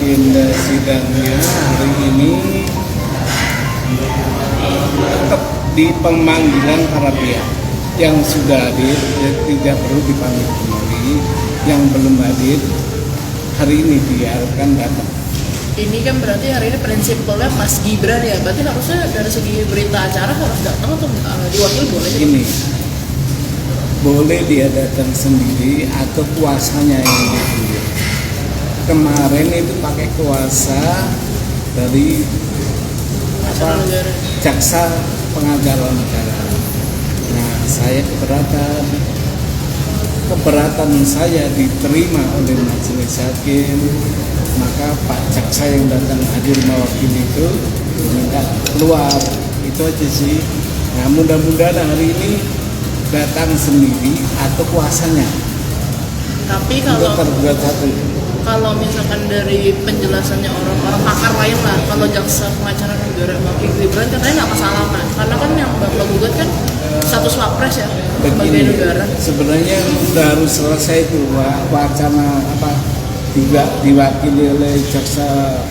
agenda sidangnya hari ini tetap di pemanggilan para pihak yang sudah hadir, tidak perlu dipanggil kembali. Yang belum hadir hari ini biarkan datang. Ini kan berarti hari ini prinsipnya Mas Gibran ya, berarti harusnya dari segi berita acara harus datang atau diwakili boleh? Ini boleh dia datang sendiri atau kuasanya yang ditunjuk. Kemarin itu pakai kuasa dari jaksa pengacara negara. Nah, saya keberatan saya diterima oleh majelis hakim, maka Pak jaksa yang datang hadir mewakili itu minta keluar. Itu aja sih. Nah, mudah-mudahan hari ini datang sendiri atau kuasanya. Tapi kalau misalkan dari penjelasannya orang-orang pakar lain lah, kalau jaksa pengacara negara Bang Gibran katanya nggak masalah kan, karena kan yang bapak gugat kan status wapres ya sebagai negara. Sebenarnya udah harus selesai itu wacana juga diwakili oleh jaksa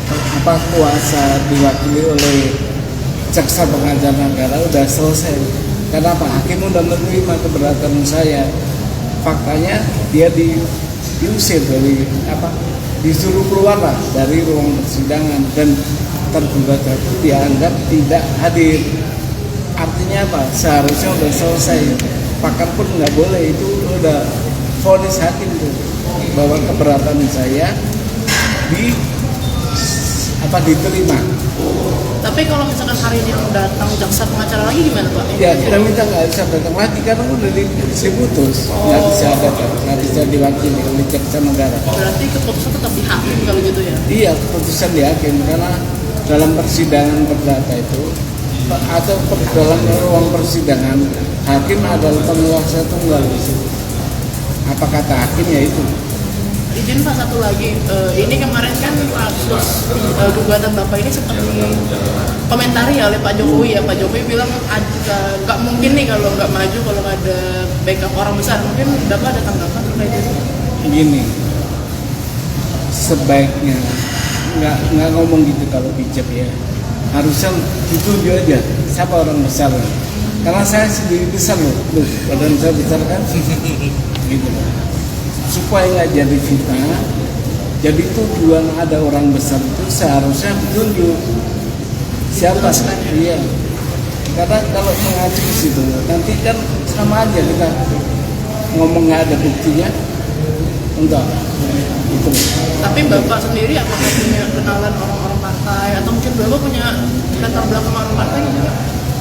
kuasa diwakili oleh jaksa pengacara negara udah selesai. Kenapa? Hakim udah menerima keberatan saya. Faktanya dia diusir dari disuruh keluar lah dari ruang persidangan dan tergugat itu dianggap tidak hadir. Artinya apa? Seharusnya udah selesai. Pakar pun nggak boleh, itu udah vonis hakim tuh bahwa keberatan saya diterima. Tapi kalau misalkan hari ini yang datang jaksa pengacara lagi gimana Pak? Ya kita minta nggak bisa datang lagi karena udah diputus, nggak bisa datang, nggak bisa diwakili oleh jaksa negara. Berarti keputusan tetap di hakim kalau gitu ya? Iya, keputusan di hakim karena dalam persidangan perdata itu atau dalam ruang persidangan hakim adalah penguasa tunggal di situ. Apa kata hakim ya itu. Izin Pak satu lagi, ini kemarin kan kasus gugatan Bapak ini sempat dikomentari oleh Pak Jokowi ya. Pak Jokowi bilang nggak mungkin nih kalau nggak maju kalau nggak ada backup orang besar. Mungkin Bapak ada tanggapan terkait itu? Begini, sebaiknya nggak ngomong gitu kalau bijak ya. Harusnya ditunjuk aja siapa orang besar. Karena saya sendiri besar loh, badan saya besar kan, gitu. Supaya nggak jadi fitnah, jadi tujuan ada orang besar itu seharusnya ditunjuk siapa? Iya. Karena kalau mengacu ke situ nanti kan sama aja kita ngomong nggak ada buktinya, enggak. Itu. Tapi Bapak sendiri apakah punya kenalan orang-orang partai atau mungkin Bapak punya latar belakang orang partai gitu?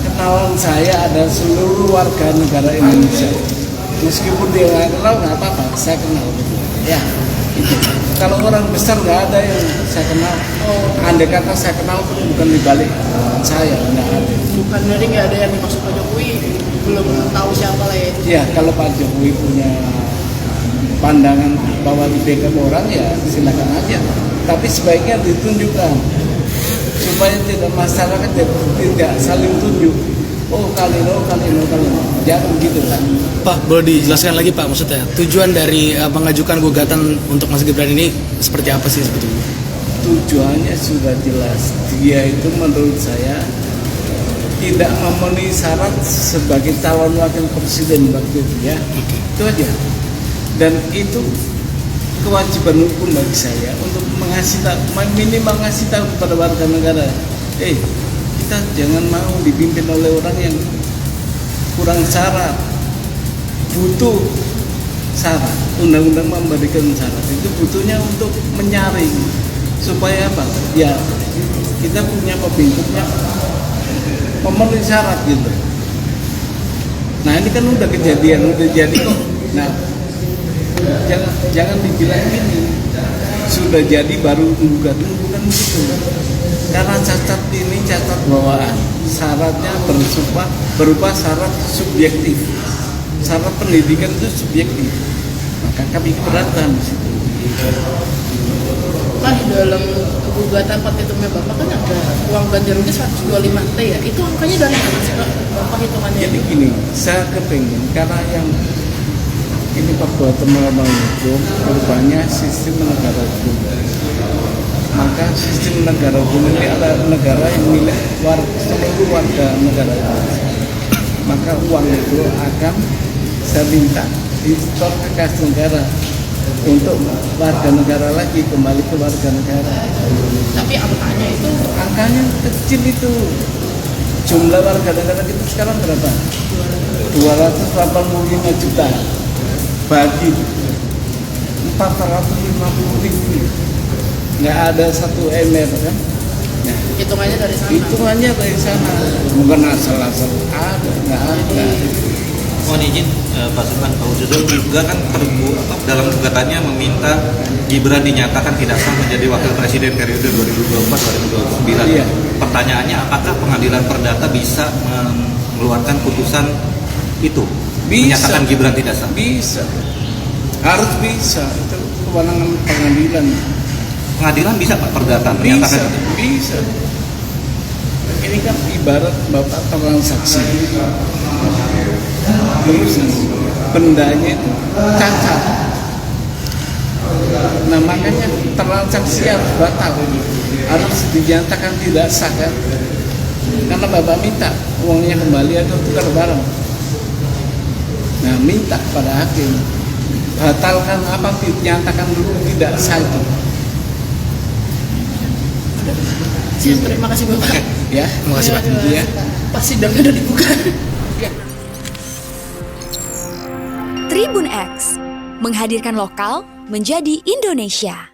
Kenalan saya ada seluruh warga negara Indonesia. Meskipun dia nggak kenal nggak apa-apa, saya kenal. Ya, kalau orang besar nggak ada yang saya kenal. Andai kata saya kenal pun bukan dibalik saya, nggak ada. Bukan dari nggak ada yang dimaksud Pak Jokowi, belum tahu siapa lah ya. Ya, kalau Pak Jokowi punya pandangan bahwa di backup orang ya silakan aja. Tapi sebaiknya ditunjukkan supaya tidak masyarakat tidak saling tunjuk. Oh kali ini, jangan gitu kan. Pak, boleh dijelaskan lagi Pak, maksudnya tujuan dari mengajukan gugatan untuk Mas Gibran ini seperti apa sih sebetulnya? Tujuannya sudah jelas, dia itu menurut saya tidak memenuhi syarat sebagai calon wakil presiden waktu itu ya. Itu aja. Dan itu kewajiban hukum bagi saya untuk minimal ngasih tahu kepada warga negara, kita jangan mau dipimpin oleh orang yang kurang syarat, butuh syarat. Undang-undang memberikan syarat itu butuhnya untuk menyaring supaya apa? Ya kita punya pemimpinnya memenuhi syarat gitu. Nah ini kan udah kejadian, udah jadi kok. Nah jangan dibilang gini sudah jadi baru bukan begitu. Karena cacat ini cacat bawaan, syaratnya berupa syarat subjektif. Syarat pendidikan itu subjektif. Maka kami keberatan di situ. Kan di dalam gugatan petitumnya Bapak kan ada uang ganti rugi 125 T ya. Itu angkanya dari mana sih Pak? Bapak hitungannya? Jadi gini, saya kepingin karena yang ini perbuatan melawan hukum, perubahannya sistem negara hukum. maka sistem negara hukum ini adalah negara yang milik seluruh warga negara Indonesia. Maka uang itu akan saya minta disetor ke kas negara untuk warga negara lagi, kembali ke warga negara. Tapi Angkanya kecil itu. Jumlah warga negara kita sekarang berapa? 285 juta bagi 450.000, nggak ada satu MR kan? Nah, hitungannya dari sana. hitungannya dari sana, bukan asal-asal ada, nggak ada. Mohon izin Pak Sultan, Pak Husnuzon juga kan dalam gugatannya meminta Gibran dinyatakan tidak sah menjadi wakil presiden periode 2024-2029. Iya. Pertanyaannya, apakah pengadilan perdata bisa mengeluarkan putusan itu? Menyatakan Gibran tidak sah? Bisa, harus bisa. Itu kewenangan pengadilan. Pengadilan bisa Pak perdata menyatakan itu? Bisa. Ini kan ibarat bapak transaksi, terus bendanya itu cacat. Nah makanya transaksi harus batal, harus dinyatakan tidak sah kan? Karena bapak minta uangnya kembali atau tukar barang. Nah minta pada hakim batalkan apa, dinyatakan dulu tidak sah itu. Siap, terima kasih Bapak. Ya, Terima kasih Pak. Ya. Pas sidang udah dibuka. Tribun X menghadirkan lokal menjadi Indonesia.